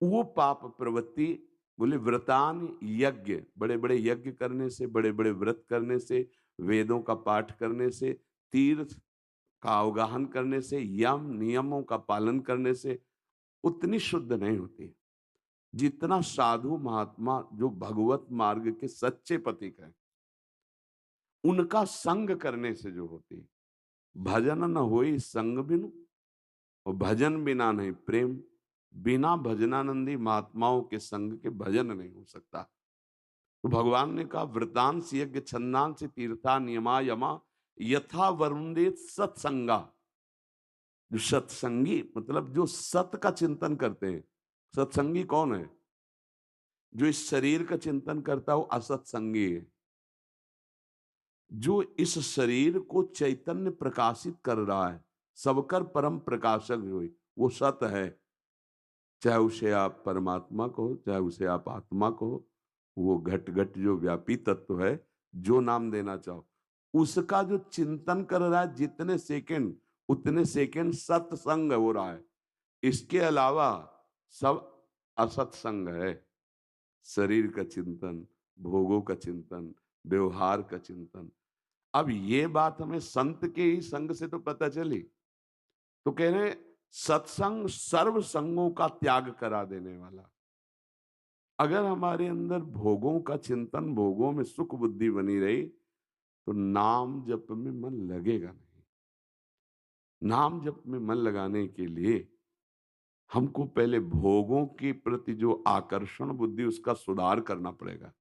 वो पाप प्रवृत्ति, बोले व्रतान यज्ञ, बड़े बड़े यज्ञ करने से, बड़े बड़े व्रत करने से, वेदों का पाठ करने से, तीर्थ का अवगाहन करने से, यम नियमों का पालन करने से उतनी शुद्ध नहीं होती जितना साधु महात्मा जो भगवत मार्ग के सच्चे पथिक हैं उनका संग करने से जो होती है। भजन न होई संग बिनु, और भजन बिना नहीं प्रेम। बिना भजनानंदी महात्माओं के संग के भजन नहीं हो सकता। तो भगवान ने कहा व्रतांश यज्ञ छंदांश तीर्था नियमा यमा यथा वरुणेत सत्संगा। जो सत्संगी मतलब जो सत का चिंतन करते हैं। सत्संगी कौन है? जो इस शरीर का चिंतन करता है वो असत्संगी है। जो इस शरीर को चैतन्य प्रकाशित कर रहा है, सबकर परम प्रकाशक हुई, वो सत है। चाहे उसे आप परमात्मा कहो, चाहे उसे आप आत्मा कहो, वो घट घट जो व्यापी तत्व है, जो नाम देना चाहो, उसका जो चिंतन कर रहा है जितने सेकंड उतने सेकंड सत्संग हो रहा है। इसके अलावा सब असत्संग है। शरीर का चिंतन, भोगों का चिंतन, व्यवहार का चिंतन। अब ये बात हमें संत के ही संग से तो पता चली। तो कह रहे हैं, सत्संग सर्व संगों का त्याग करा देने वाला। अगर हमारे अंदर भोगों का चिंतन, भोगों में सुख बुद्धि बनी रही तो नाम जप में मन लगेगा नहीं। नाम जप में मन लगाने के लिए हमको पहले भोगों के प्रति जो आकर्षण बुद्धि उसका सुधार करना पड़ेगा।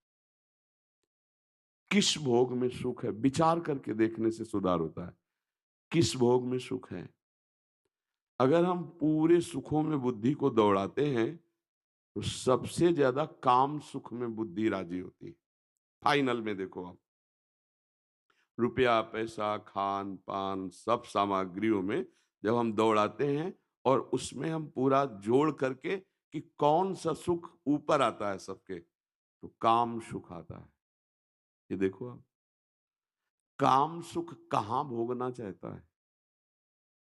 किस भोग में सुख है विचार करके देखने से सुधार होता है। किस भोग में सुख है? अगर हम पूरे सुखों में बुद्धि को दौड़ाते हैं तो सबसे ज्यादा काम सुख में बुद्धि राजी होती है। फाइनल में देखो आप, रुपया पैसा खान पान सब सामग्रियों में जब हम दौड़ाते हैं और उसमें हम पूरा जोड़ करके कि कौन सा सुख ऊपर आता है सबके, तो काम सुख आता है। ये देखो आप, काम सुख कहां भोगना चाहता है?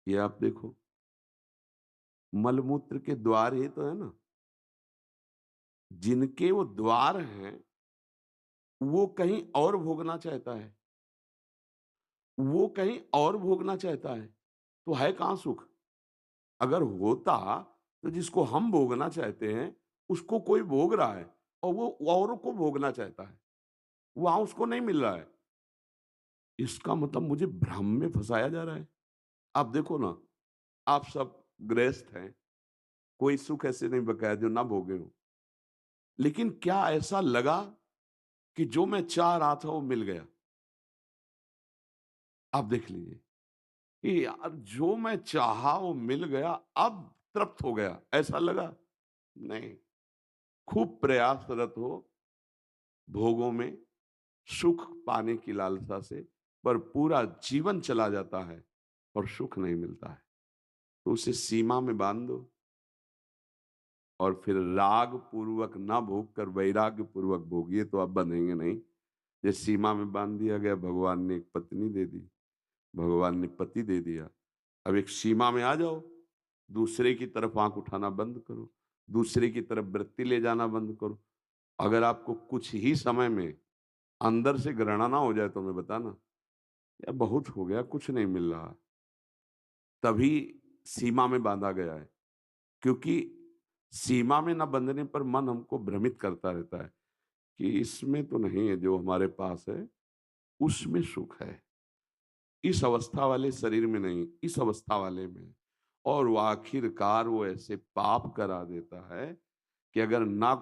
ये आप देखो, मलमूत्र के द्वार ही तो है ना। जिनके वो द्वार हैं वो कहीं और भोगना चाहता है, वो कहीं और भोगना चाहता है, तो है कहां सुख? अगर होता तो जिसको हम भोगना चाहते हैं उसको कोई भोग रहा है और वो औरों को भोगना चाहता है, वहां उसको नहीं मिल रहा है। इसका मतलब मुझे भ्रम में फंसाया जा रहा है। आप देखो ना, आप सब गृहस्थ हैं, कोई सुख ऐसे नहीं बकाया जो ना भोगे हो। लेकिन क्या ऐसा लगा कि जो मैं चाह रहा था वो मिल गया? आप देख लीजिए कि यार जो मैं चाहा वो मिल गया, अब तृप्त हो गया, ऐसा लगा? नहीं। खूब प्रयासरत हो भोगों में, सुख पाने की लालसा से, पर पूरा जीवन चला जाता है और सुख नहीं मिलता है। तो उसे सीमा में बांध दो और फिर राग पूर्वक ना भोग कर वैराग्य पूर्वक भोगिए, तो आप बंधेंगे नहीं। ये सीमा में बांध दिया गया, भगवान ने एक पत्नी दे दी, भगवान ने पति दे दिया। अब एक सीमा में आ जाओ, दूसरे की तरफ आंख उठाना बंद करो, दूसरे की तरफ वृत्ति ले जाना बंद करो। अगर आपको कुछ ही समय में अंदर से घृणा ना हो जाए तो हमें बताना, यार बहुत हो गया, कुछ नहीं मिल रहा। तभी सीमा में बांधा गया है। क्योंकि सीमा में ना बंधने पर मन हमको भ्रमित करता रहता है कि इसमें तो नहीं है, जो हमारे पास है उसमें सुख है, इस अवस्था वाले शरीर में नहीं, इस अवस्था वाले में। और वो आखिरकार वो ऐसे पाप करा देता है कि अगर ना